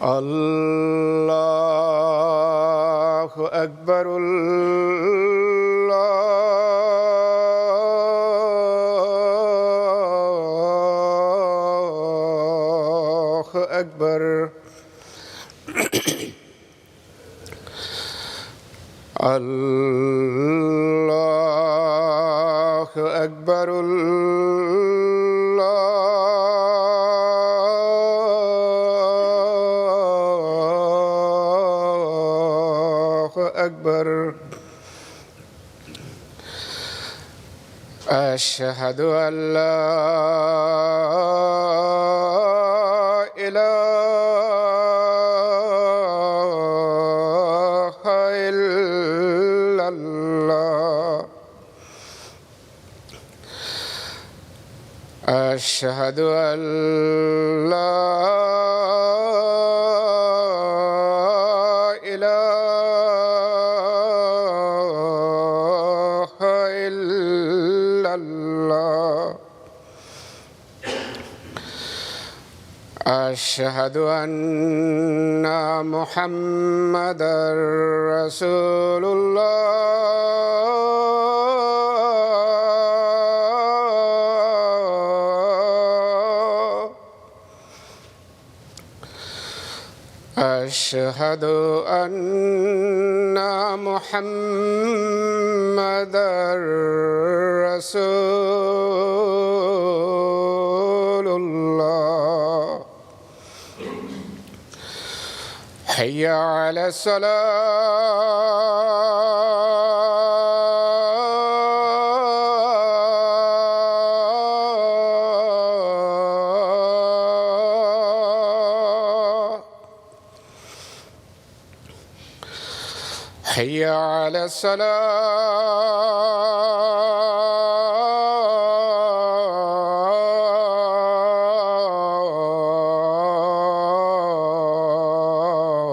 الله أكبر الله أكبر الله أكبر الله أكبر أشهد أن لا إله إلا الله أشهد أن لا إله إلا الله أشهد أن محمدًا رسول الله أشهد أن محمدًا رسول الله حي على الصلاة حي على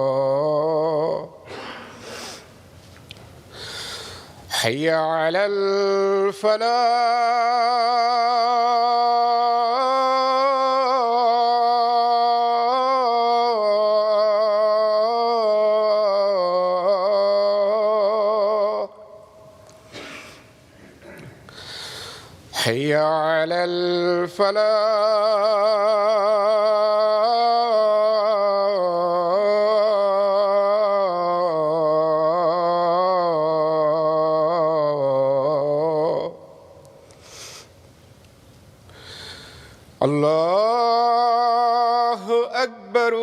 الصلاة حي على الفلاح حي على الفلاح الله أكبر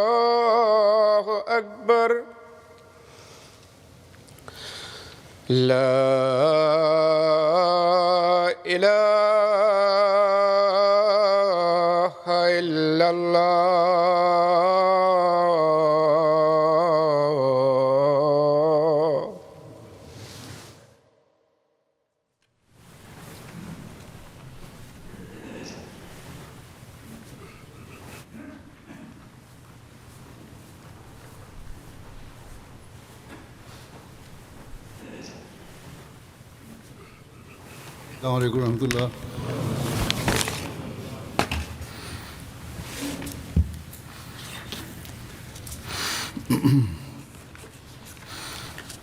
الله أكبر لا إله إلا الله السلام عليكم ورحمة الله.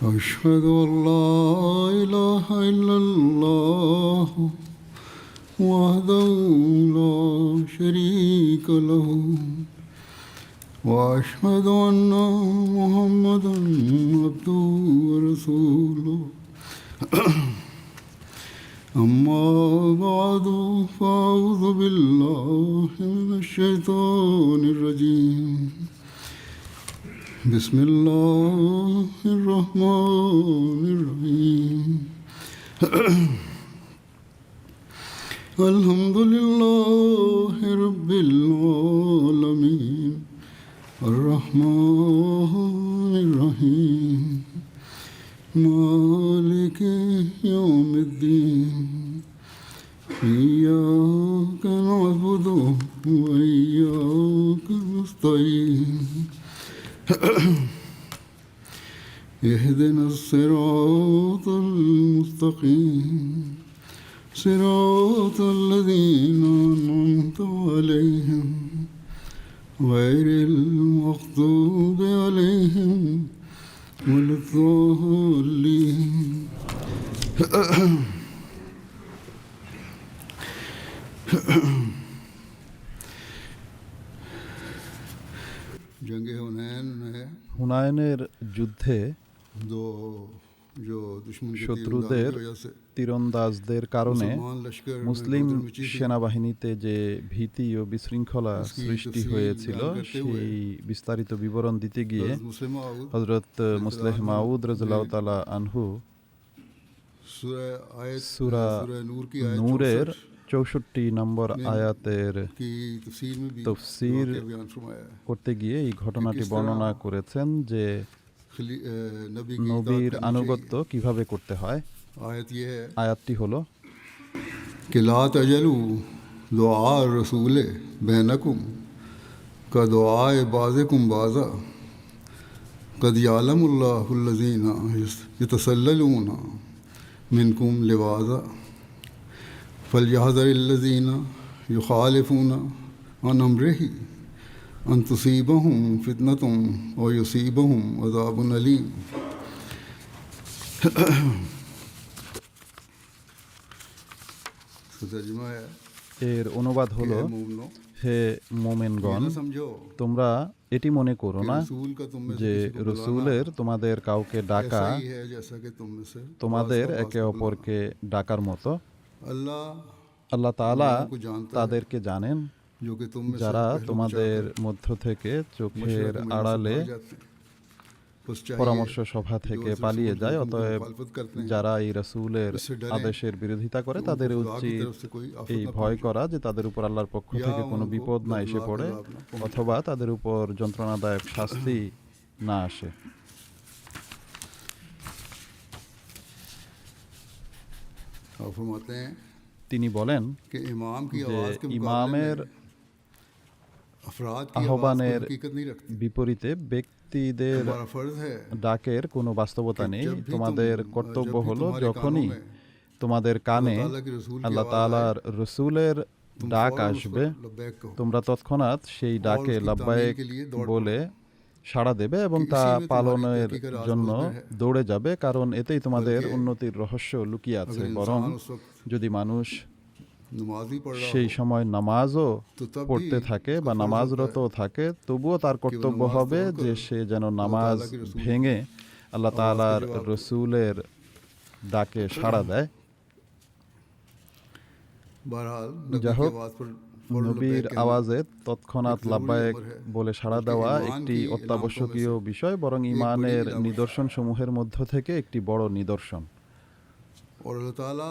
أشهد أن لا إله إلا الله وحده لا شريك له وأشهد أن محمدًا عبده ورسوله أما بعد فأعوذ بالله من الشيطان الرجيم بسم الله الرحمن الرحيم الحمد لله رب العالمين الرحمن الرحيم مالك يوم الدين إياك نعبد وإياك نستعين اهدنا الصراط المستقيم صراط الذين أنعمت عليهم غير المغضوب عليهم ولا الضالين जंग हुनैन में হুনায়নের যুদ্ধে दो जो दुश्मन की শত্রুদের तीरंदाजी की वजह से তীরন্দাজদের কারণে मुसलमान लश्कर में মুসলিম भगदड़ मची थी। সেনাবাহিনীতে যে ভীতি ও বিশৃঙ্খলা उसकी সৃষ্টি तफसील হয়েছিল बयान करते हुए সেই বিস্তারিত বিবরণ দিতে গিয়ে हज़रत मुस्लिम माऊद হযরত মুসলিহ মাউদ রাদিয়াল্লাহু তাআলা আনহু सूरह आयत সূরা सूरह नूर की आयत নূরের 64 64 নম্বর আয়াতের की तफसीर में भी तफसीर वाक़या बयान फरमाया है। করতে গিয়ে এই ঘটনাটি কিস বর্ণনা করেছেন যে नबी की নবীর इताअत करनी আনুগত্য কিভাবে করতে হয়। चाहिए। आयत ये है আয়াতটি হলো कि ला तजलू दुआ रसूल बैनकुम का दुआए बाज़कुम बाज़ा कद यालमुल्लाहुल्लज़ीना यतसल्ललूना मिनकुम लिवाज़ा फलयहज़रिल्लज़ीना युखालिफूना अन अम्रिही अन तुसीबहुम फितनतुम व युसीबहुम अज़ाबुन अलीम। तर्जुमा है এর অনুবাদ कि হলো ए मोमिनो হে মোমেনগণ ये न समझो তোমরা এটি মনে করো कि না रसूल का तुम में से যে किसी को बुलाना রসুলের তোমাদের কাউকে ডাকা ऐसा ही है जैसा कि तुम में से তোমাদের बाज़ का একে बाज़ को অপরকে ডাকার মতো। बुलाना। अल्लाह আল্লাহ তাআলা को जानता है তাদেরকে জানেন जो कि तुम में से যারা पहलू তোমাদের बचाकर মধ্য থেকে চোখের मशरक़ में আড়ালে से भाग जाते हैं। बस चाहिए পরামর্শ সভা থেকে जो পালিয়ে रसूल যায়। की অতএব मुखालफत करते हैं, যারা এই রাসূলের उससे डरें আদেশের বিরোধিতা করে कि তাদের उनको खुदा की উচিত तरफ से कोई आफत এই न ভয় पहुंचे। করা যে তাদের উপর আল্লাহর পক্ষ या থেকে কোনো उनको বিপদ না এসে दर्दनाक পড়ে अज़ाब न पहुंचे। অথবা তাদের উপর যন্ত্রণাদায়ক শাস্তি না আসে। और फरमाते हैं তিনি বলেন कि इमाम की যে आवाज़ के मुकाबले ইমামের में अफराद की आवाज़ আহ্বানের कोई हकीकत नहीं रखती। বিপরীতে ব্যক্তিদের हमारा फर्ज है ডাকের কোনো বাস্তবতা নেই। जब भी তোমাদের तुम- কর্তব্য जब भी হলো तुम्हारे যখনই कानों में তোমাদের কানে अल्लाह ताला की रसूल की আল্লাহ आवाज़ তাআলার রসুলের तुम ডাক फौरन उस আসবে, पर लब्बैक कहो। তোমরা তৎক্ষণাৎ সেই ডাকে उसकी লাব্বায়েক तामील के लिए दौड़ বলে সাড়া দেবে এবং कि তা इसी में तुम्हारी পালনের तरक्की का राज জন্য मौजूद है। দৌড়ে যাবে, কারণ এতেই তোমাদের बल्कि উন্নতির রহস্য লুকিয়ে আছে। अगर বরং इंसान उस वक्त যদি মানুষ नमाज ही पढ़ रहा সেই हो সময় নামাজও तो तब भी পড়তে থাকে उसका বা फर्ज নামাজরত होता है থাকে, তবুও তার কর্তব্য নামাজ হবে তরক যে করে সে যেন আল্লাহ নামাজ তাআলা কি রসুল ভেঙে আল্লাহ আওয়াজকে তাআলার জবাব দেয়। রসুলের ডাকে সাড়া দেয়। बहरहाल যাই नबी की হোক, आवाज़ पर फौरन নবীর लब्बैक कहना আওয়াজে তৎক্ষণাৎ एक ज़रूरी লাব্বায়েক अमर है। বলে সাড়া बल्कि দেওয়া ईमान একটি की অত্যাবশ্যকীয় इलामतों में से বিষয়, বরং एक ইমানের बड़ी इलामत। নিদর্শন সমূহের মধ্য থেকে একটি বড় নিদর্শন। और अल्लाह ताला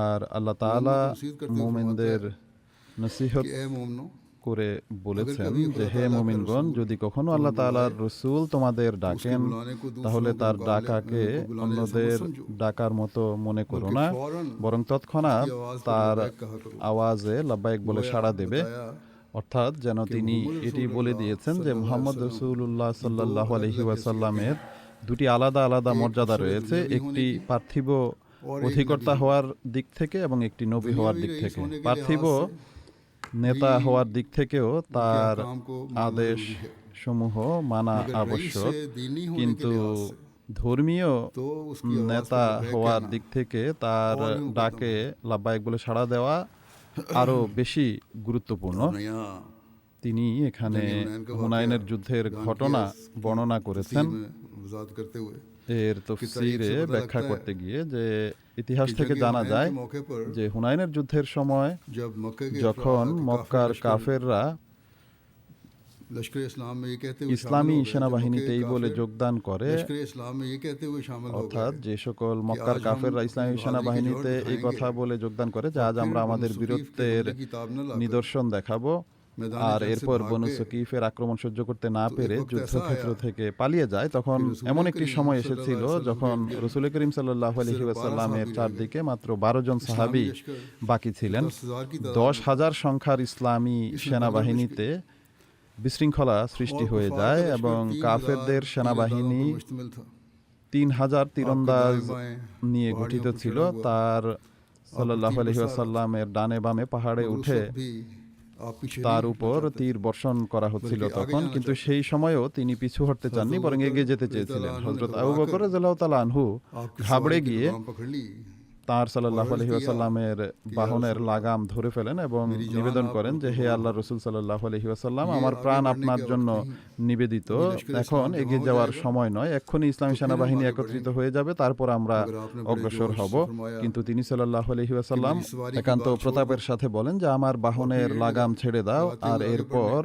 আর আল্লাহ তাআলা मोमिनों को नसीहत करते हुए মুমিনদের फरमाता নসিহত कि ए मोमिनो করে বলেছেন कभी যে खुदा হে ताला का মুমিনগণ, रसूल যদি কখনো तुम्हें আল্লাহ তাআলার बुलाए, রসুল তোমাদের उसके ডাকেন बुलाने को दूसरों তাহলে के তার मुकाबले ডাকাকে को बुलाने অন্যদের जैसा मत समझो, ডাকার মতো মনে করো बल्कि না, फौरन বরং তৎক্ষণাৎ उसकी आवाज़ पर তার लब्बैक कहा करो। আওয়াজে লাব্বাইক বলে गोया সাড়া দেবে। बताया অর্থাৎ যেন कि তিনি মুহাম্মদ এটি বলে রাসূলুল্লাহ দিয়েছেন যে সাল্লাল্লাহু মুহাম্মদ আলাইহি ওয়াসাল্লাম রাসূলুল্লাহ की दो সাল্লাল্লাহু আলাইহি अलग-अलग ওয়াসাল্লামের हैसियतें দুটি আলাদা আলাদা एक মর্যাদা रसूल রয়েছে, दुनियावी একটি होने की পার্থিব और एक অধিকর্তা नबी হওয়ার দিক থেকে এবং একটি নবী হওয়ার दुनियावी দিক रईस থেকে। होने के পার্থিব लिहाज से নেতা भी হওয়ার দিক থেকেও তার अहकाम को मानना আদেশ जरूरी है। সমূহ মানা मगर रईस আবশ্যক, से दीनी होने के কিন্তু लिहाज से ধর্মীয় तो उसकी आवाज़ নেতা पर लब्बैक হওয়ার कहना দিক থেকে তার और भी मुकद्दम ডাকে লাব্বাইক বলে সাড়া দেওয়া আরো বেশি গুরুত্বপূর্ণ। और यहाँ তিনি এখানে जंग हुनैन का হুনাইনের वाक़या যুদ্ধের बयान ঘটনা किया, বর্ণনা করেছেন। तफसीर में वज़ाहत करते हुए এর तारीख তফসিরে से पता ব্যাখ্যা लगता है করতে গিয়ে যে ইতিহাস कि থেকে जंग জানা हुनैन যায় के मौके पर যে হুনাইনের যুদ্ধের সময় जब मक्के के যখন अफराद, মক্কার काफिर लश्कर কাফেররা लश्कर इस्लाम में ये कहते हुए ইসলামী शामिल हो गए, সেনাবাহিনীতে जो এই मक्के বলে काफिर যোগদান করে, लश्कर इस्लाम में ये कहते हुए शामिल हो অর্থাৎ गए যে সকল মক্কার আজ কাফেররা হাম ইসলামী अपनी সেনাবাহিনীতে बहादुरी की এই जोहर কথা दिखाएंगे বলে যোগদান করে যে और আজ फिर আমরা बनु আমাদের सकीफ के বীরত্বের हमले की ताब न लाकर নিদর্শন দেখাবো। मैदान আর जंग से এরপর भाग বনু गए। সকিফের আক্রমণ সহ্য করতে না তো পেরে এক ওয়াক্ত যুদ্ধক্ষেত্র ऐसा आया থেকে পালিয়ে যায়। তখন कि रसूল এমন একটি করিম সময় সাল্লাল্লাহু এসেছিল আলাইহি ওয়াসাল্লাম যখন के রসুল করিম সাল্লাল্লাহু আলাইহি सिर्फ 12 ওয়াসাল্লামের साहबी চারদিকে মাত্র 12 জন সাহাবী लश्कर বাকি ছিলেন। 10,000 की तादाद 10,000 সংখ্যার ইসলামী সেনাবাহিনীতে বিশৃঙ্খলা সৃষ্টি হয়ে যায় এবং কাফেরদের সেনাবাহিনী 3,000 তীরন্দাজ নিয়ে গঠিত ছিল। তার সাল্লাল্লাহু আলাইহি ওয়াসাল্লামের ডানে বামে পাহাড়ে উঠে তার উপর তীর বর্ষণ করা হচ্ছিল তখন, কিন্তু সেই সময়েও তিনি পিছু হটতে চাননি, বরং এগিয়ে যেতে চেয়েছিলেন। হযরত আবু বকর রাদিয়াল্লাহু তাআলা আনহু ঘাবড়ে গিয়ে তার সাল্লাল্লাহু আলাইহি ওয়াসাল্লামের বাহনের লাগাম ধরে ফেলেন এবং নিবেদন করেন যে হে আল্লাহর রাসূল সাল্লাল্লাহু আলাইহি ওয়াসাল্লাম, আমার প্রাণ আপনার জন্য নিবেদিত, এখন এগিয়ে যাওয়ার সময় নয়, এক্ষুনি ইসলামী সেনাবাহিনী একত্রিত হয়ে যাবে, তারপর আমরা অগ্রসর হব। কিন্তু তিনি সাল্লাল্লাহু আলাইহি ওয়াসাল্লাম একান্ত প্রতাপের সাথে বলেন যে আমার বাহনের লাগাম ছেড়ে দাও, আর এরপর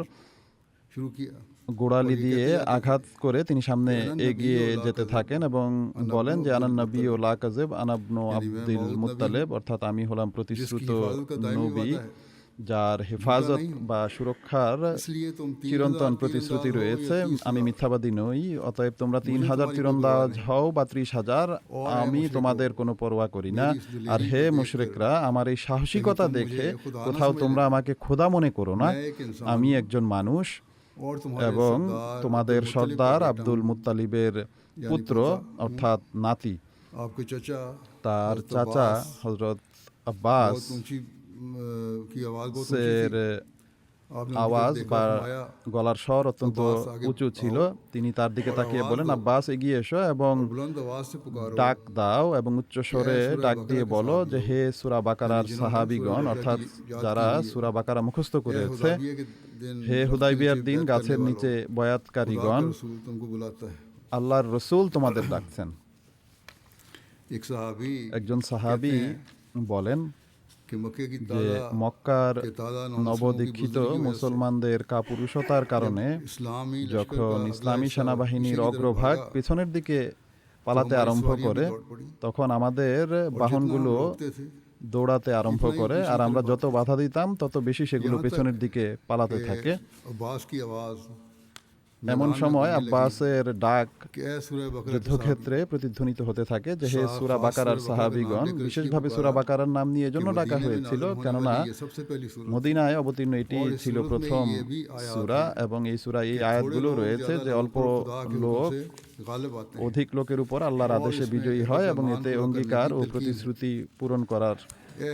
গোড়ালি দিয়ে আঘাত করে তিনি সামনে এগিয়ে যেতে থাকেন এবং বলেন যে আনান নবী ও লা কাযিব আনা ইবনু আব্দুল মুত্তালিব, অর্থাৎ আমি হলাম প্রতিশ্রুত নবী যার হেফাজত বা সুরক্ষার চিরন্তন প্রতিশ্রুতি রয়েছে, আমি মিথ্যাবাদী নই। অতএব তোমরা 3,000 তীরন্দাজ হও বা 30,000, আমি তোমাদের কোনো পরোয়া করি না। আর হে মুশরিকরা, আমার এই সাহসিকতা দেখে কোথাও তোমরা আমাকে খোদা মনে করো না, আমি একজন মানুষ এবং তোমাদের সর্দার আব্দুল মুত্তালিবের পুত্র অর্থাৎ নাতি। তার চাচা হযরত আব্বাস এর আওয়াজ বা গলার স্বর অত্যন্ত উঁচু ছিল। তিনি তার দিকে তাকিয়ে বলেন, আব্বাস এগিয়ে এসো এবং ডাক দাও এবং উচ্চ স্বরে ডাক দিয়ে বলো যে হে সূরা বাকারার সাহাবীগণ, অর্থাৎ যারা সূরা বাকারা মুখস্থ করেছে, হে হুদাইবিয়ার দিন গাছের নিচে বয়াতকারীগণ, আল্লাহর রাসূল তোমাদের ডাকছেন। একজন সাহাবী বলেন যে মক্কার নবদীক্ষিত মুসলমানদের কাপুরুষতার কারণে যখন ইসলামী সেনাবাহিনীর অগ্রভাগ পেছনের দিকে পালাতে আরম্ভ করে, তখন আমাদের বাহনগুলো দৌড়াতে আরম্ভ করে, আর আমরা যত বাধা দিতাম তত বেশি সেগুলো পেছনের দিকে পালাতে থাকে। এমন সময় আব্বাসের ডাক যুদ্ধক্ষেত্রে প্রতিধ্বনিত হতে থাকে যে হে সূরা বাকারার সাহাবীগণ। বিশেষভাবে সূরা বাকারার নাম নিয়ে এজন্য ডাকা হয়েছিল কেননা মদিনায় অবতীর্ণ এটি ছিল প্রথম সূরা এবং এই সূরা এই আয়াতগুলো রয়েছে যে অল্প লোক অধিক লোকের উপর আল্লাহর আদেশে বিজয়ী হয় এবং এতে অঙ্গীকার ও প্রতিশ্রুতি পূরণ করার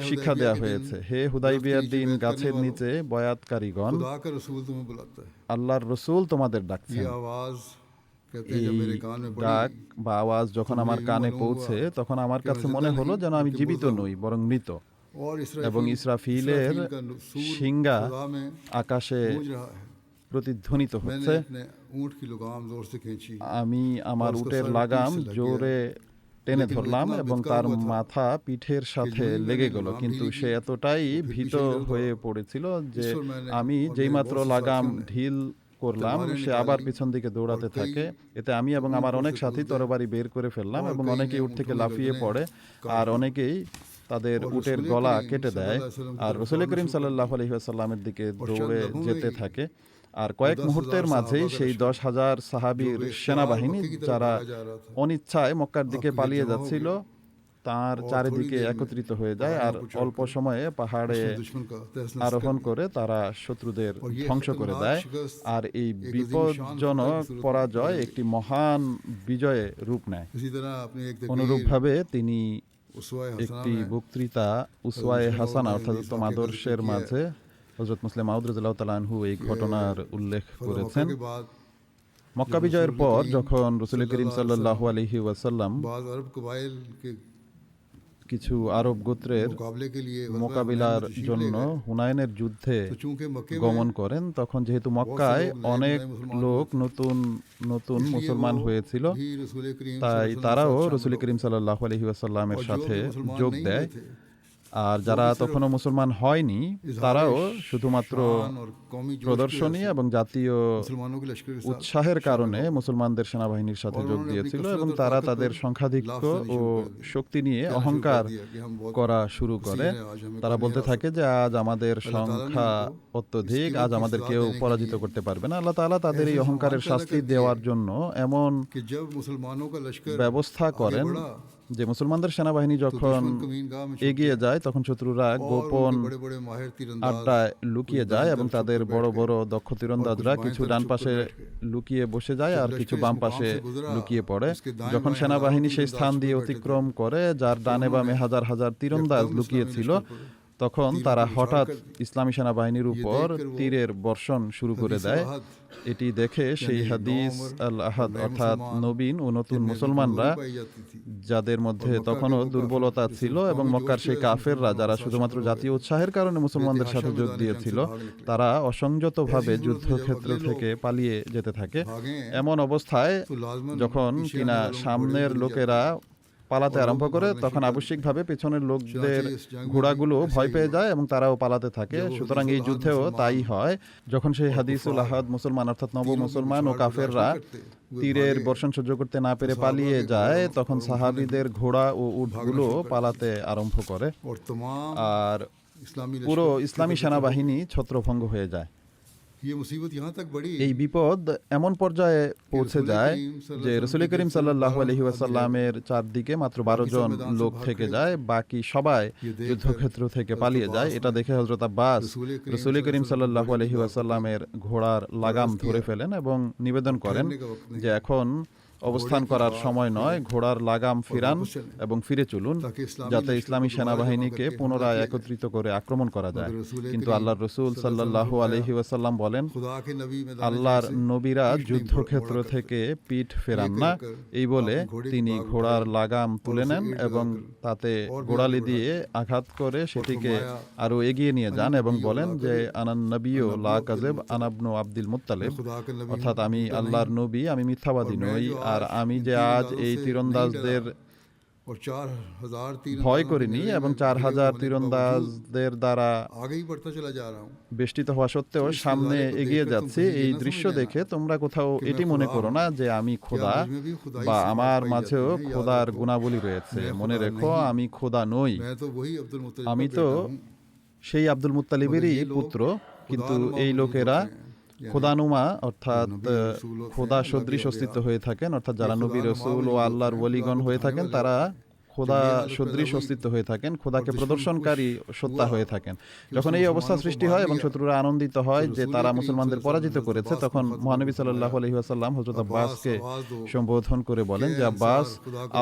শিক্ষা দেয়া হয়েছে। হে হুদাইবিয়ার দিন গাছের নিচে বয়াতকারীগণ, আল্লাহর রাসূল তোমাদের ডাকছেন। এই ডাক বা আওয়াজ যখন আমার কানে পৌঁছে, তখন আমার কাছে মনে হলো যেন আমি জীবিত নই বরং মৃত, এবং ইসরাফিলের শিঙ্গা আকাশে প্রতিধ্বনিত হচ্ছে। আমি আমার উটের লাগাম জোরে টেনে ধরলাম এবং তার মাথা পিঠের সাথে লেগে গেল, কিন্তু সে এতটাই ভীত হয়ে পড়েছিল যে আমি যেইমাত্র লাগাম ঢিল করলাম সে আবার পিছন দিকে দৌড়াতে থাকে। এতে আমি এবং আমার অনেক সাথী তরবারি বের করে ফেললাম এবং অনেকেই উট থেকে লাফিয়ে পড়ে, আর অনেকেই তাদের উটের গলা কেটে দেয়, আর রাসূল করিম সাল্লাল্লাহু আলাইহি ওয়াসাল্লামের দিকে দৌড়ে যেতে থাকে। আর কয়েক মুহূর্তের মাঝেই সেই 10,000 সাহাবীর সেনাবাহিনী যারা অনিচ্ছায় মক্কার দিকে পালিয়ে যাচ্ছিল তার চারিদিকে একত্রিত হয়ে যায়, আর অল্প সময়ে পাহাড়ে আরোহণ করে তারা শত্রুদের ধ্বংস করে দেয়। আর এই বিপজ্জনক পরাজয় একটি মহান বিজয়ে রূপ নেয়। অনুরূপভাবে তিনি একটি বক্তৃতা উসওয়ায়ে হাসানা অর্থাৎ উত্তম আদর্শের মাঝে হযরত মুসলিম মাউদ রাদিয়াল্লাহু তাআলা আনহু এই ঘটনার উল্লেখ করেছেন। মক্কা বিজয়ের পর যখন রাসূল করিম সাল্লাল্লাহু আলাইহি ওয়াসাল্লাম কিছু আরব গোত্রের মোকাবিলার জন্য হুনাইনের যুদ্ধে গমন করেন, তখন যেহেতু মক্কায় অনেক লোক নতুন নতুন মুসলমান হয়েছিল, তাই তারাও রাসূল করিম সাল্লাল্লাহু আলাইহি ওয়াসাল্লামের সাথে যোগ দেয়। আর যারা তখনও মুসলমান হয়নি তারাও শুধুমাত্র शान और कौमी जोश की প্রদর্শনী वजह से এবং জাতীয় मुसलमानों के लश्कर के साथ উৎসাহের কারণে মুসলমানদের সেনাবাহিনীর সাথে যোগ দিয়েছিল এবং তারা তাদের সংখ্যাধিক্য ও শক্তি নিয়ে অহংকার করা শুরু করে। তারা বলতে থাকে যে আজ আমাদের সংখ্যা অত্যধিক, আজ আমাদের কেউ পরাজিত করতে পারবে না। আল্লাহ তাআলা তাদের এই অহংকারের শাস্তি দেওয়ার জন্য এমন कि जब मुसलमानों का लश्कर ব্যবস্থা করেন যে মুসলমানদের সেনাবাহিনী যখন कमीनगाह में এগিয়ে যায় তখন শত্রুরা গোপন बड़े बड़े माहिर तीरंदाज আড্ডায় লুকিয়ে যায় এবং তাদের বড় বড় দক্ষ তীরন্দাজরা কিছু ডান পাশে লুকিয়ে বসে যায় আর কিছু বাম পাশে লুকিয়ে পড়ে। যখন সেনাবাহিনী সেই স্থান দিয়ে অতিক্রম করে যার ডানে বামে হাজার হাজার তীরন্দাজ লুকিয়েছিল, তখন তারা হঠাৎ ইসলামী সেনাবাহিনীর উপর তীরের বর্ষণ শুরু করে দেয়। এটি দেখে সেই হাদিস আল আহাদ অর্থাৎ নবীন ও নতুন মুসলমানরা যাদের মধ্যে তখনও দুর্বলতা ছিল এবং মক্কার সেই কাফেররা যারা শুধুমাত্র জাতীয় উৎসাহের কারণে মুসলমানদের সাথে যোগ দিয়েছিল, তারা অসংযতভাবে যুদ্ধক্ষেত্র থেকে পালিয়ে যেতে থাকে। এমন অবস্থায় যখন কিনা সামনের লোকেরা পালাতে আরম্ভ করে তখন আবশ্যিকভাবে পেছনের লোকদের ঘোড়াগুলো ভয় পেয়ে যায় এবং তারাও পালাতে থাকে। সুতরাং এই যুদ্ধেও তাই হয়। যখন সেই হাদিসুল আহাদ মুসলমান অর্থাৎ নব মুসলমান ও কাফেররা তীরের বর্ষণ সহ্য করতে না পেরে পালিয়ে যায়, তখন সাহাবীদের ঘোড়া ও উটগুলো পালাতে আরম্ভ করে और तमाम আর इस्लामी পুরো ইসলামী সেনাবাহিনী ছত্রভঙ্গ হয়ে যায়। ये मुसीबत यहाँ तक बढ़ी এই বিপদ এমন পর্যায়ে পৌঁছে যায় যে রাসূল করিম সাল্লাল্লাহু আলাইহি ওয়াসাল্লামের চারদিকে মাত্র 12 জন লোক থেকে যায়, বাকি সবাই যুদ্ধক্ষেত্র থেকে পালিয়ে যায়। এটা দেখে হযরত আব্বাস রাসূল করিম সাল্লাল্লাহু আলাইহি ওয়াসাল্লামের ঘোড়ার লাগাম ধরে ফেলেন এবং নিবেদন করেন যে এখন অবস্থান করার সময় নয়, ঘোড়ার লাগাম ফিরান এবং ফিরে চলুন যাতে ইসলামী সেনাবাহিনীকে পুনরায় একত্রিত করে আক্রমণ করা যায়। কিন্তু আল্লাহর রাসূল সাল্লাল্লাহু আলাইহি ওয়াসাল্লাম বলেন, खुदा के नबी मैदान আল্লাহর নবীরা যুদ্ধক্ষেত্র থেকে পিঠ ফেরান না। এই বলে তিনি ঘোড়ার লাগাম তুলে নেন এবং তাতে গোড়ালি দিয়ে আঘাত করে সেটিকে আরো এগিয়ে নিয়ে যান এবং বলেন যে আনান নবিয়্যু লা কাযিব আনা ইবনু আব্দুল মুত্তালিব, অর্থাৎ আমি আল্লাহর নবী, আমি মিথ্যাবাদী নই। আর আমি যে আজ এই তীরন্দাজদের और 4000 तीर ভয় করিনি এবং 4000 তীরন্দাজদের দ্বারা आगे ही बढ़ता चला जा रहा हूँ। বেষ্টিত হওয়া সত্ত্বেও সামনে এগিয়ে যাচ্ছি। এই দৃশ্য দেখে তোমরা কোথাও এটি মনে করো না যে আমি খোদা বা আমার মাঝেও খোদার গুণাবলী রয়েছে। মনে রেখো আমি খোদা নই, मैं तो वही अब्दुल मुत्तलिब আমি তো সেই আব্দুল মুত্তালিবেরই পুত্র। কিন্তু এই লোকেরা খোদানুমা অর্থাৎ খোদা সদৃশ অস্তিত্ব হয়ে থাকেন, অর্থাৎ যারা নবী রাসূল ও আল্লাহর ওলিগণ হয়ে থাকেন তারা খোদা সদৃশ অস্তিত্ব হয়ে থাকেন, খোদাকে প্রদর্শনকারী সত্তা হয়ে থাকেন। যখন এই অবস্থা সৃষ্টি হয় এবং শত্রুরা আনন্দিত হয় যে তারা মুসলমানদের পরাজিত করেছে, তখন মহানবী সাল্লাল্লাহু আলাইহি ওয়াসাল্লাম হযরত আব্বাসকে সম্বোধন করে বলেন যে আব্বাস,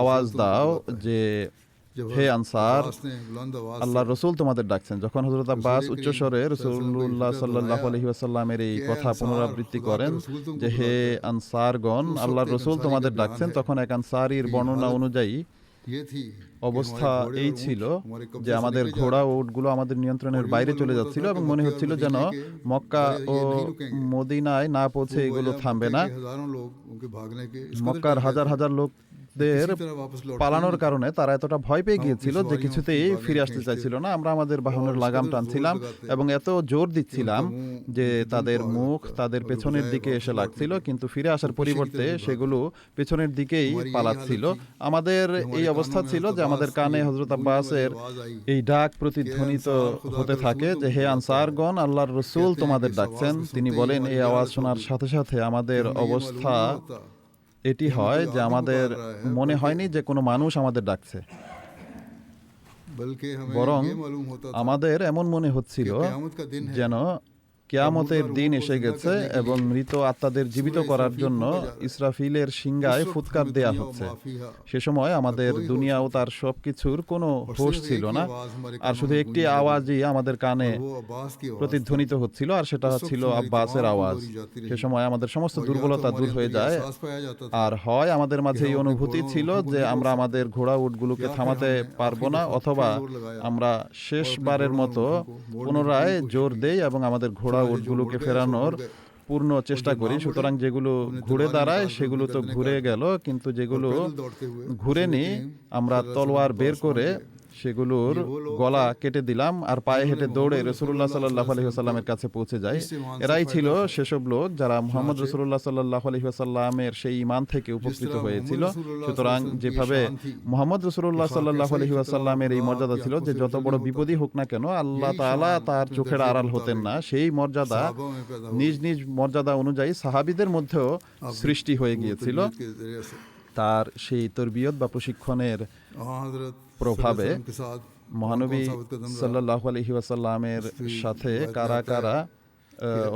আওয়াজ দাও যে হে আনসার, আল্লাহর রাসূল তোমাদের ডাকছেন। যখন হযরত আব্বাস উচ্চস্বরে রাসূলুল্লাহ সাল্লাল্লাহু আলাইহি ওয়াসাল্লামের এই কথা পুনরাবৃত্তি করেন যে হে আনসারগণ, আল্লাহর রাসূল তোমাদের ডাকছেন, তখন এক আনসারীর বর্ণনা অনুযায়ী অবস্থা এই ছিল যে আমাদের ঘোড়া ও উটগুলো আমাদের নিয়ন্ত্রণের বাইরে চলে যাচ্ছিল এবং মনে হচ্ছিল যেন মক্কা ও মদিনায় না পৌঁছে এগুলো থামবে না। মক্কার হাজার হাজার লোকদের পালানোর কারণে তারা এতটা ভয় পেয়ে গিয়েছিল যে কিছুতেই ফিরে আসতে চাইছিল না। আমরা আমাদের বাহনের লাগাম টানছিলাম এবং এত জোর দিচ্ছিলাম যে তাদের মুখ তাদের পেছনের দিকে এসে লাগছিল, কিন্তু ফিরে আসার পরিবর্তে সেগুলো পেছনের দিকেই পালাচ্ছিল। আমাদের এই অবস্থা ছিল যে আমাদের কানে হযরত আব্বাসের এই ডাক প্রতিধ্বনিত হতে থাকে যে হে আনসারগণ, আল্লাহর রাসূল তোমাদের ডাকছেন। তিনি বলেন, এই আওয়াজ শোনার সাথে সাথে আমাদের অবস্থা এটি হয় যে আমাদের মনে হয়নি যে কোনো মানুষ আমাদের ডাকছে, বরং আমাদের এমন মনে হচ্ছিল যেন কিয়ামতের দিন এসে গেছে এবং মৃত আত্মাদের জীবিত করার জন্য ইসরাফিলের শিঙ্গায় ফুৎকার দেয়া হচ্ছে। সে সময় আমাদের দুনিয়া ও তার সবকিছুর কোনো হোশ ছিল না, আর শুধু একটি আওয়াজই আমাদের কানে প্রতিধ্বনিত হচ্ছিল, আর সেটা ছিল আব্বাসের আওয়াজ। সে সময় আমাদের সমস্ত দুর্বলতা দূর হয়ে যায়, আর হয় আমাদের মাঝে এই অনুভূতি ছিল যে আমরা আমাদের ঘোড়া উটগুলোকে থামাতে পারবো না, অথবা আমরা শেষবারের মতো পুনরায় জোর দেই এবং আমাদের ঘোড়া উটগুলোকে ফেরানোর পূর্ণ চেষ্টা করি। সুতরাং যেগুলো ঘুরে দাঁড়ায় সেগুলো তো ঘুরে গেল, কিন্তু যেগুলো ঘুরেনি আমরা তলোয়ার বের করে সেগুলোর গলা কেটে দিলাম আর পায়ে হেঁটে দৌড়ে রাসূলুল্লাহ সাল্লাল্লাহু আলাইহি ওয়াসাল্লামের কাছে পৌঁছে যায়। এরাই ছিল সেসব লোক যারা মুহাম্মদ রাসূলুল্লাহ সাল্লাল্লাহু আলাইহি ওয়াসাল্লামের সেই ঈমান থেকে উপকৃত হয়েছিল। সুতরাং যেভাবে মুহাম্মদ রাসূলুল্লাহ সাল্লাল্লাহু আলাইহি ওয়াসাল্লামের এই মর্যাদা ছিল যে যত বড় বিপদই হোক না কেন আল্লাহ তাআলা তার চোখের আড়াল হতেন না, সেই মর্যাদা নিজ নিজ মর্যাদা অনুযায়ী সাহাবীদের মধ্যেও সৃষ্টি হয়ে গিয়েছিল। তার সেই তরবিয়ত বা প্রশিক্ষণের প্রভাবে মহানবী সাল্লাল্লাহু আলাইহি ওয়াসাল্লামের সাথে কারা কারা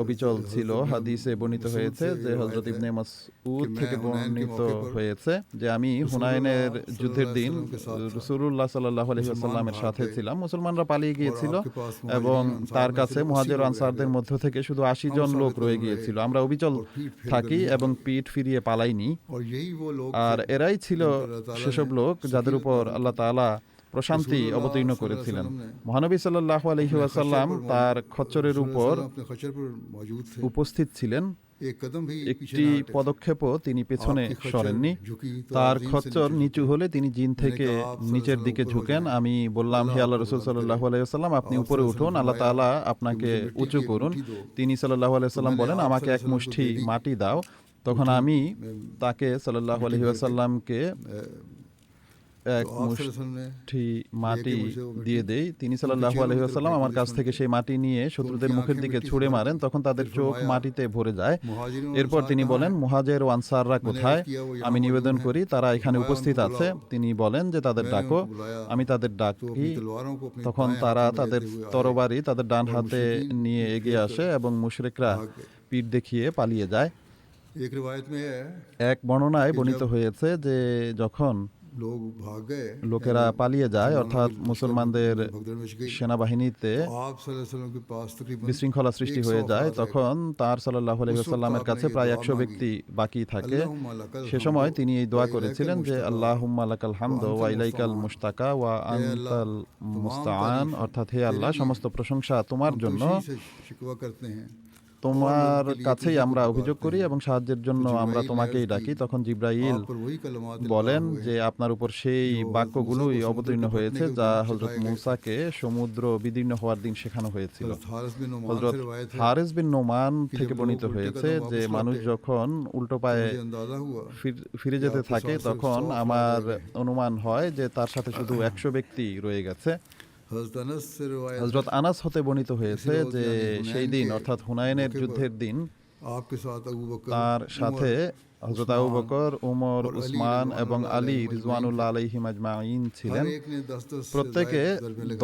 অবিচল ছিল। হাদিসে বর্ণিত হয়েছে যে হযরত ইবনে মাসউদ থেকে বর্ণিত হয়েছে যে আমি হুনাইনের যুদ্ধের দিন রাসূলুল্লাহ সাল্লাল্লাহু আলাইহি ওয়াসাল্লামের সাথে ছিলাম। মুসলমানরা পালিয়ে গিয়েছিল এবং তার কাছে মুহাজির ও আনসারদের মধ্য থেকে শুধু 80 জন লোক রয়ে গিয়েছিল। আমরা অবিচল থাকি এবং পিঠ ফিরিয়ে পালাইনি। আর এরাই ছিল সেসব লোক যাদের উপর আল্লাহ তাআলা প্রশান্তি অবতীর্ণ করেছিলেন। মহানবী সাল্লাল্লাহু আলাইহি ওয়াসাল্লাম তার খচ্চরের উপর উপস্থিত ছিলেন। একটি পদক্ষেপও তিনি পেছনে সরেননি। তার খচ্চর নিচু হলে তিনি জিন থেকে নিচের দিকে ঝুঁকেন। আমি বললাম, হে আল্লাহ রাসূল সাল্লাল্লাহু আলাইহি ওয়াসাল্লাম, আপনি উপরে উঠুন, আল্লাহ তাআলা আপনাকে উঁচু করুন। তিনি সাল্লাল্লাহু আলাইহি ওয়াসাল্লাম বলেন, আমাকে এক মুষ্টি মাটি দাও। তখন আমি তাকে সাল্লাল্লাহু আলাইহি ওয়াসাল্লামকে এক মুষ্টি মাটি দিয়ে দেই। তিনি সাল্লাল্লাহু আলাইহি ওয়াসাল্লাম আমার কাছ থেকে সেই মাটি নিয়ে শত্রুদের মুখের দিকে ছুঁড়ে মারেন। তখন তাদের চোখ মাটিতে ভরে যায়। এরপর তিনি বলেন, মুহাজির ও আনসাররা কোথায়? আমি নিবেদন করি তারা এখানে উপস্থিত আছে। তিনি বলেন যে তাদের ডাকো। আমি তাদের ডাকি। তখন তারা তাদের তরবারি তাদের ডান হাতে নিয়ে এগিয়ে আসে এবং মুশরিকরা পিঠ দেখিয়ে পালিয়ে যায়। এক বর্ণনায় বর্ণিত হয়েছে যে যখন লোকেরা পালিয়ে যায়, অর্থাৎ মুসলমানদের সেনাবাহিনীতে বিশৃঙ্খলা সৃষ্টি হয়ে যায়, তখন তার সাল্লাল্লাহু আলাইহি ওয়াসাল্লামের কাছে প্রায় 100 ব্যক্তি বাকি থাকে। সে সময় তিনি এই দোয়া করেছিলেন যে আল্লাহুম্মা লাকাল হামদু ওয়া ইলাইকাল মুশতাকা ওয়া আনতাল মুস্তাআন, অর্থাৎ হে আল্লাহ, সমস্ত প্রশংসা তোমার জন্য, তোমার কাছেই আমরা অভিযোগ করি এবং সাহায্যের জন্য আমরা তোমাকেই ডাকি। তখন জিবরাইল বলেন যে আপনার উপর সেই বাক্যগুলোই অবতীর্ণ হয়েছে যা হযরত মূসাকে সমুদ্র বিদীর্ণ হওয়ার দিন শেখানো হয়েছিল। হযরত হারিস বিন নোমান থেকে বর্ণিত হয়েছে যে মানুষ যখন উল্টো পায়ে ফিরে যেতে থাকে তখন আমার অনুমান হয় যে তার সাথে শুধু 100 ব্যক্তি রয়ে গেছে। হযরত আনাস হতে বর্ণিত হয়েছে যে সেই দিন অর্থাৎ হুনাইনের যুদ্ধের দিন তার সাথে হযরত আবু বকর, উমর, উসমান এবং আলী রিজওয়ানুল্লাহ আলাইহিম আজমাইন ছিলেন। প্রত্যেকে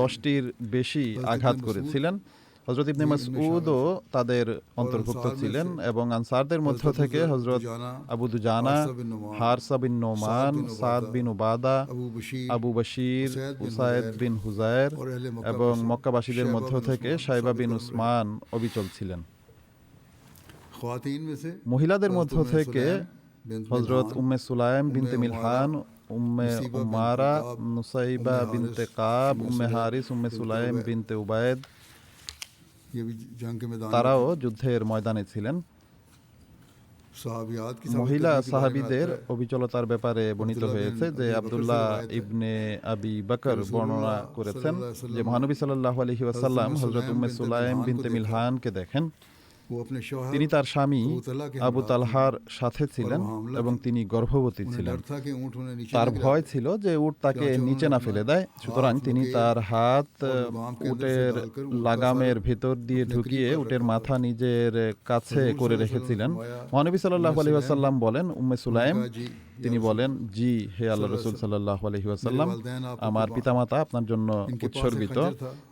10টির বেশি আঘাত করেছিলেন। হযরত ইবনে মাসউদও তাদের অন্তর্ভুক্ত ছিলেন এবং আনসারদের মধ্য থেকে হযরত আবু দুজানা, হারসা বিন নোমান, সাদ বিন উবাদা, আবু বশির, উসাইদ বিন হুজাইর এবং মক্কাবাসীদের মধ্য থেকে শাইবা বিন উসমান অবিচল ছিলেন। মহিলাদের মধ্য থেকে হযরত উম্মে সুলাইম বিনতে মিলহান, উম্মে উমারা, নুসাইবা বিনতে কাব, উম্মে হারিস, উম্মে সুলাইম বিনতে উবাইদ, তারাও যুদ্ধের ময়দানে ছিলেন। মহিলা সাহাবীদের অবিচলতার ব্যাপারে বর্ণিত হয়েছে যে আব্দুল্লাহ ইবনে আবি বকর বর্ণনা করেছেন যে মহানবী সাল্লাল্লাহু আলাইহি ওয়াসাল্লাম হযরত উম্মে সুলাইম বিনতে মিলহানকে দেখেন। তিনি তার স্বামী আবু তালহার সাথে ছিলেন এবং তিনি গর্ভবতী ছিলেন। তার ভয় ছিল যে উট তাকে নিচে না ফেলে দেয়, সুতরাং তিনি তার হাত উটের লাগামের ভেতর দিয়ে ঢুকিয়ে উটের মাথা নিজের কাছে করে রেখেছিলেন। মহানবী সাল্লাল্লাহু আলাইহি ওয়াসাল্লাম বলেন, উম্মে সুলাইম? তিনি বলেন, জি হে আল্লাহ রাসূল সাল্লাল্লাহু আলাইহি ওয়াসাল্লাম, আমার পিতামাতা আপনার জন্য উৎসর্গিত।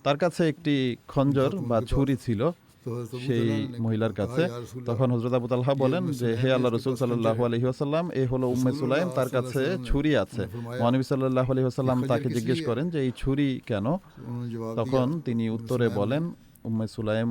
তার কাছে একটি খঞ্জর বা ছুরি ছিল সেই মহিলার কাছে। তখন হযরত আবু তালহা বলেন যে হে আল্লাহ রাসূল সাল্লাল্লাহু আলাইহি ওয়াসাল্লাম, এ হলো উম্মে সুলাইম, তার কাছে ছুরি আছে। মহানবী সাল্লাল্লাহু আলাইহি ওয়াসাল্লাম তাকে জিজ্ঞেস করেন যে এই ছুরি কেন? তখন তিনি উত্তরে বলেন, উম্মে সুলাইম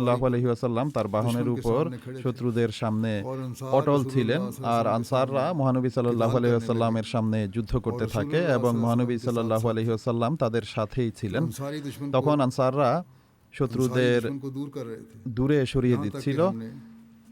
সাল্লাল্লাহু আলাইহি ওয়াসাল্লাম তার বাহনের উপর শত্রুদের সামনে অটল ছিলেন, আর আনসাররা মহানবী সাল্লাল্লাহু আলাইহি ওয়াসাল্লামের সামনে যুদ্ধ করতে থাকে এবং মহানবী সাল্লাল্লাহু আলাইহি ওয়াসাল্লাম তাদের সাথেই ছিলেন। अंसारी दुश्मन তখন আনসাররা अंसारी শত্রুদের दुश्मन को दूर कर रहे थे দূরে সরিয়ে यहाँ तक कि দিচ্ছিল, हमने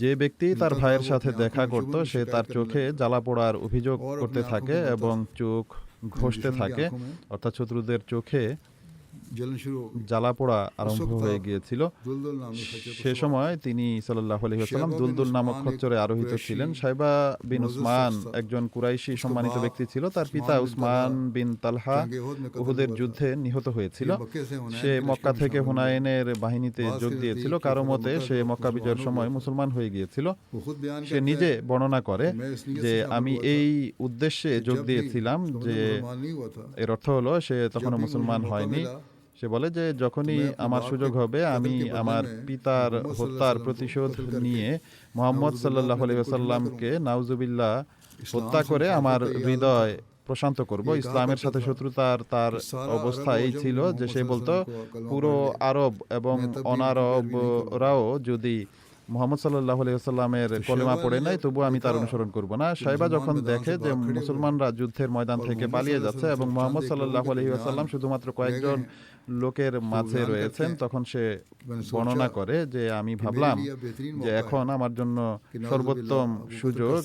যে ব্যক্তি তার मिलता ভাইয়ের था, वो সাথে अपनी দেখা आंखों में করত शुगन की সে शिकायत তার करने চোখে लगा। জ্বালা পোড়ার অভিযোগ और করতে अपनी থাকে आंखों में এবং बताता চোখ ঘষতে दुश्मन की থাকে आंखों में অর্থাৎ শত্রুদের চোখে जलन शुरू हो गई। জ্বালাপোড়া আরম্ভ হয়ে গিয়েছিল। दुलदुल नाम के खच्चर সে সময় তিনি সাল্লাল্লাহু আলাইহি ওয়াসাল্লাম দুলদুল নামক খচ্চরে আরোহিত ছিলেন। সাইবা বিন উসমান একজন কুরাইশি সম্মানিত ব্যক্তি ছিল। তার পিতা উসমান বিন তালহা উহুদের যুদ্ধে নিহত হয়েছিল। সে মক্কা থেকে হুনাইনের বাহিনীতে যোগ দিয়েছিল। কারো মতে সে মক্কা বিজয়ের সময় মুসলমান হয়ে গিয়েছিল। वो खुद बयान সে নিজে বর্ণনা করে যে আমি এই উদ্দেশ্যে যোগ দিয়েছিলাম যে नहीं हुआ था। এর অর্থ হলো সে তখনও মুসলমান হয়নি। সে বলে যে যখনই আমার সুযোগ হবে আমি আমার পিতার হত্যার প্রতিশোধ নিয়ে মুহাম্মদ সাল্লাল্লাহু আলাইহি ওয়াসাল্লামকে নাউজুবিল্লাহ হত্যা করে আমার হৃদয় প্রশান্ত করব। ইসলামের সাথে শত্রুতার তার অবস্থা এই ছিল যে সে বলতো পুরো আরব এবং অনারবরাও যদি মুহাম্মদ সাল্লাল্লাহু আলাইহি ওয়াসাল্লামের কলেমা পড়ে নাই তবু আমি তার অনুসরণ করব না। সাইবা যখন দেখে যে মুসলমানরা যুদ্ধের ময়দান থেকে পালিয়ে যাচ্ছে এবং মুহাম্মদ সাল্লাল্লাহু আলাইহি ওয়াসাল্লাম শুধুমাত্র কয়েকজন লোকের মাঝে রয়েছেন, তখন সে বর্ণনা করে যে আমি ভাবলাম যে এখন আমার জন্য সর্বোত্তম সুযোগ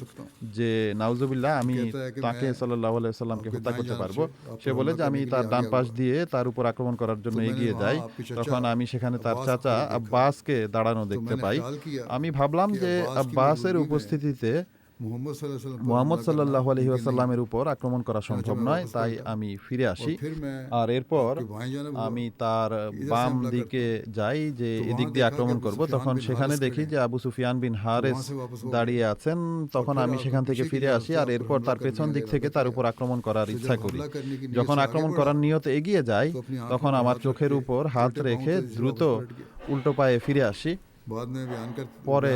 যে নাউজুবিল্লাহ আমি তাকে সাল্লাল্লাহু আলাইহি ওয়াসাল্লামকে হত্যা করতে পারবো। সে বলে যে আমি তার ডান পাশ দিয়ে তার উপর আক্রমণ করার জন্য এগিয়ে যাই। তখন আমি সেখানে তার চাচা আব্বাসকে দাঁড়ানো দেখতে পাই। আমি ভাবলাম যে আব্বাসের উপস্থিতিতে মুহাম্মদ সাল্লাল্লাহু আলাইহি ওয়াসাল্লামের উপর আক্রমণ করা সম্ভব নয়, তাই আমি ফিরে আসি। আর এরপর আমি তার বাম দিকে যাই যে এদিক দিয়ে আক্রমণ করব। তখন সেখানে দেখি যে আবু সুফিয়ান বিন হারেস দাঁড়িয়ে আছেন। তখন আমি সেখান থেকে ফিরে আসি আর এরপর তার পেছন দিক থেকে তার উপর আক্রমণ করার ইচ্ছা করি। যখন আক্রমণ করার নিয়তে এগিয়ে যাই তখন আমার চোখের উপর হাত রেখে দ্রুত উল্টো পায়ে ফিরে আসি। পরে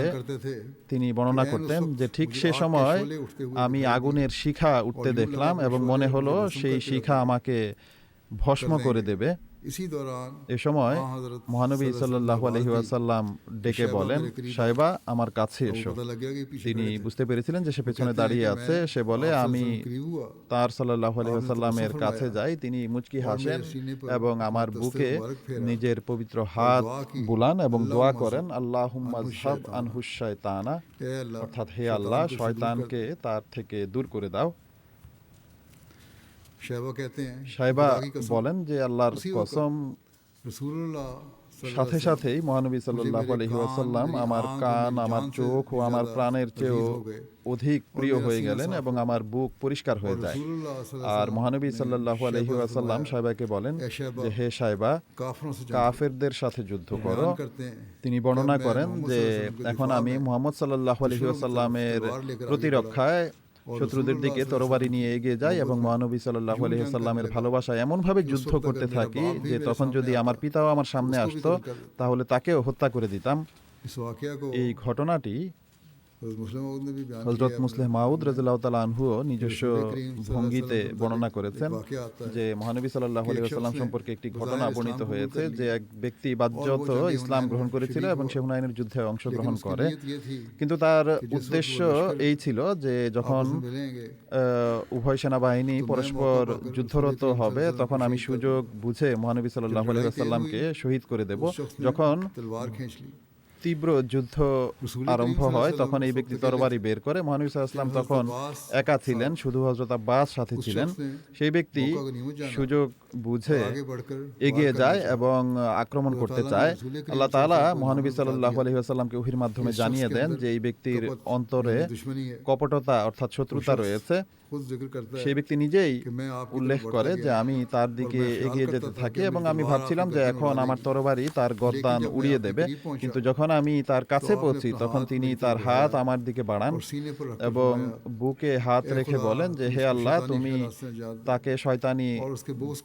তিনি বর্ণনা করতেন যে ঠিক সে সময় আমি আগুনের শিখা উঠতে দেখলাম এবং মনে হলো সেই শিখা আমাকে ভস্ম করে দেবে। এ সময় মহানবী সাল্লাল্লাহু আলাইহি ওয়াসাল্লাম ডেকে বলেন, সাইবা আমার কাছে এসো। তিনি বুঝতে পেরেছিলেন যে সে পেছনে দাঁড়িয়ে আছে। সে বলে আমি তার সাল্লাল্লাহু আলাইহি ওয়াসাল্লামের কাছে যাই। তিনি মুচকি হাসেন এবং আমার বুকে নিজের পবিত্র হাত বুলান এবং দোয়া করেন, আল্লাহুম্মা যহাব আনহুশ শায়তানা, অর্থাৎ হে আল্লাহ শয়তানকে তার থেকে দূর করে দাও। সাইবা বলেন যে আল্লাহর কসম, সাথে সাথেই মহানবী সাল্লাল্লাহু আলাইহি ওয়াসাল্লাম আমার কান, আমার চোখ ও আমার প্রাণের চেয়েও অধিক প্রিয় হয়ে গেলেন এবং আমার বুক পরিষ্কার হয়ে যায়। আর মহানবী সাল্লাল্লাহু আলাইহি ওয়াসাল্লাম সাইবাকে বলেন যে হে সাইবা, কাফেরদের সাথে যুদ্ধ করো। তিনি বর্ণনা করেন যে এখন আমি মুহাম্মদ সাল্লাল্লাহু আলাইহি ওয়াসাল্লামের প্রতিরক্ষায় শত্রুদের দিকে তরবারি নিয়ে এগিয়ে যাই এবং মহানবী সাল্লাল্লাহু আলাইহি ওয়াসাল্লামের ভালোবাসায় এমনভাবে যুদ্ধ করতে থাকি যে তখন যদি আমার পিতাও আমার সামনে আসতো তাহলে তাকেও হত্যা করে দিতাম। এই ঘটনাটি হযরত মুসলিম মাউদ রাদিয়াল্লাহু তাআলা আনহুও নিজস্ব ভঙ্গিতে বর্ণনা করেছেন যে মহানবী সাল্লাল্লাহু আলাইহি ওয়াসাল্লাম সম্পর্কে একটি ঘটনা বর্ণিত হয়েছে যে এক ব্যক্তি বাহ্যত ইসলাম গ্রহণ করেছিল এবং সে হুনাইনের যুদ্ধে অংশগ্রহণ করে, কিন্তু তার উদ্দেশ্য এই ছিল যে যখন উভয় সেনাবাহিনী পরস্পর যুদ্ধরত হবে তখন আমি সুযোগ বুঝে মহানবী সাল্লাল্লাহু আলাইহি ওয়াসাল্লামকে শহীদ করে দেব। যখন তীব্র যুদ্ধ আরম্ভ হয় তখন এই ব্যক্তি তরবারি বের করে। মহানবী সাল্লাল্লাহু আলাইহি ওয়াসাল্লাম তখন একা ছিলেন, শুধু হযরত আব্বাস সাথে ছিলেন। সেই ব্যক্তি সুযোগ বুঝে এগিয়ে যায় এবং আক্রমণ করতে চায়। আল্লাহ তাআলা মহানবী সাল্লাল্লাহু আলাইহি ওয়াসাল্লামকে ওহীর মাধ্যমে জানিয়ে দেন যে এই ব্যক্তির অন্তরে কপটতা অর্থাৎ শত্রুতা রয়েছে। সেই ব্যক্তি নিজেই উল্লেখ করে যে আমি তার দিকে এগিয়ে যেতে থাকি এবং আমি ভাবছিলাম যে এখন আমার তরবারি তার গর্দান উড়িয়ে দেবে, কিন্তু যখন আমি তার কাছে পৌঁছি তখন তিনি তার হাত আমার দিকে বাড়ান এবং বুকে হাত রেখে বলেন যে হে আল্লাহ, তুমি তাকে শয়তানি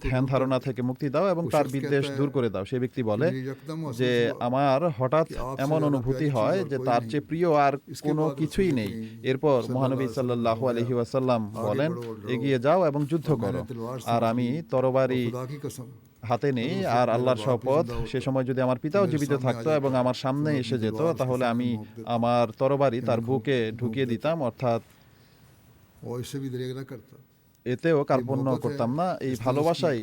ধ্যান ধারণা থেকে মুক্তি দাও এবং তার বিদ্বেষ দূর করে দাও। সেই ব্যক্তি বলে যে আমার হঠাৎ এমন অনুভূতি হয় যে তার চেয়ে প্রিয় আর কোনো কিছুই নেই। এরপর মহানবী সাল্লাল্লাহু আলাইহি ওয়াসাল্লাম বলেন এগিয়ে যাও এবং যুদ্ধ করো। আর আমি তরবারি হাতে নেই আর আল্লাহর শপথ সে সময় যদি আমার পিতাও জীবিত থাকতো এবং আমার সামনে এসে যেত তাহলে আমি আমার তরবারি তার বুকে ঢুকিয়ে দিতাম, অর্থাৎ এতেও কার্পণ্য করতাম না। এই ভালোবাসাই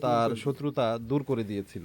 তার শত্রুতা দূর করে দিয়েছিল।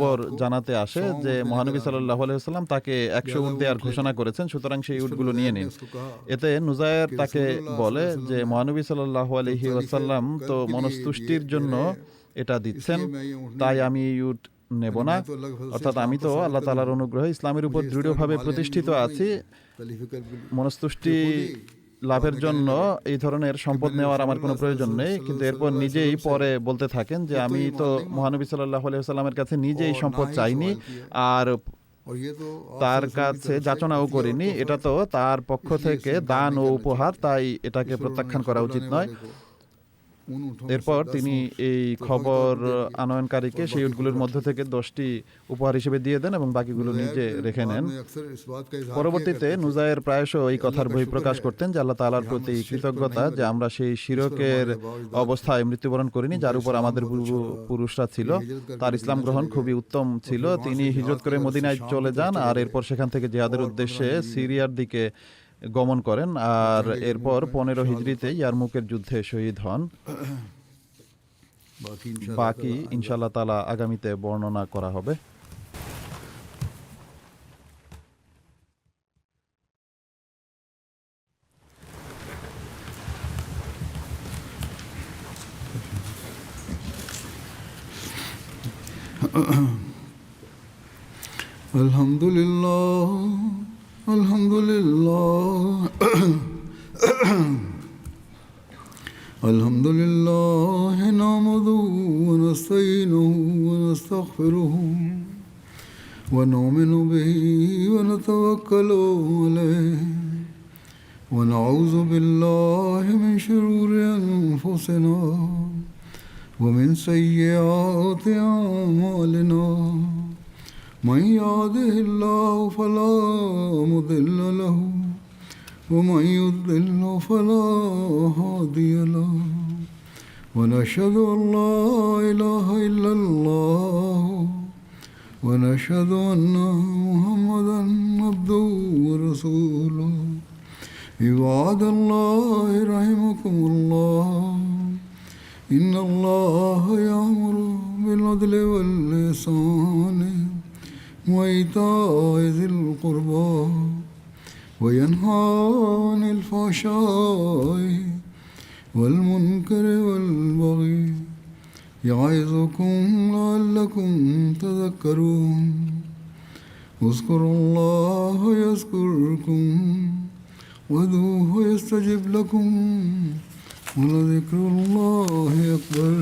খবর জানাতে আসে যে মহানবী সাল্লাল্লাহু আলাইহি ওয়াসাল্লাম তাকে 100 উট দেওয়ার ঘোষণা করেছেন, সুতরাং সেই উটগুলো নিয়ে নিন। এতে নুজায়ের তাকে বলে যে মহানবী সাল্লাল্লাহু আলাইহি ওয়াসাল্লাম তো মনস্তুষ্টির জন্য এটা দিচ্ছেন, তাই আমি এই উট নেব না। অর্থাৎ আমি তো আল্লাহ তাআলার অনুগ্রহে ইসলামের উপর দৃঢ়ভাবে প্রতিষ্ঠিত আছি, মনস্তুষ্টি লাভের জন্য এই ধরনের সম্পদ নেওয়ার আমার কোনো প্রয়োজন নেই। কিন্তু এরপর নিজেই পরে বলতে থাকেন যে আমি তো মহানবী সাল্লাল্লাহু আলাইহি ওয়াসাল্লামের কাছে নিজেই সম্পদ চাইনি আর তার কাছে যাচনাও করিনি, এটা তো তার পক্ষ থেকে দান ও উপহার, তাই এটাকে প্রত্যাখ্যান করা উচিত নয়। उन ऊँटों में এরপর से তিনি 10 এই খবর আনয়নকারীকে সেই উটগুলোর মধ্য থেকে 10টি উপহার হিসেবে দিয়ে দেন এবং বাকিগুলো নিজে রেখে নেন। बाद में अक्सर इस बात का इजहार পরবর্তীতে নুজায়ের প্রায়শ এই কথার বহিঃপ্রকাশ করতেন যে আল্লাহ তাআলার প্রতি কৃতজ্ঞতা যে আমরা সেই শিরকের অবস্থায় মৃত্যুবরণ করিনি যার উপর আমাদের পূর্বপুরুষরা ছিল। তার ইসলাম গ্রহণ খুবই উত্তম ছিল। তিনি হিজরত করে মদিনায় চলে যান আর এরপর সেখান থেকে জিহাদের উদ্দেশ্যে সিরিয়ার দিকে গমন করেন আর এরপর 15 হিজরিতে ইয়ারমুকের যুদ্ধে শহীদ হন। বাকি ইনশাআল্লাহ তাআলা আগামীতে বর্ণনা করা হবে। الحمد لله الحمد لله الحمد لله نحمده ونستعينه ونستغفره ونؤمن به ونتوكل عليه ونعوذ بالله من شرور أنفسنا ومن سيئات أعمالنا من يهده الله فلا مضل له ومن يضلل فلا هادي له ونشهد أن لا إله إلا الله ونشهد أن محمدا عبده ورسوله عباد الله رحمكم الله إن الله يأمر بالعدل والإحسان وإيتاء ذي القربى وينهى عن الفحشاء والمنكر والبغي يعظكم لعلكم تذكرون اذكروا الله يذكركم وادعوه يستجب لكم ولذكر الله أكبر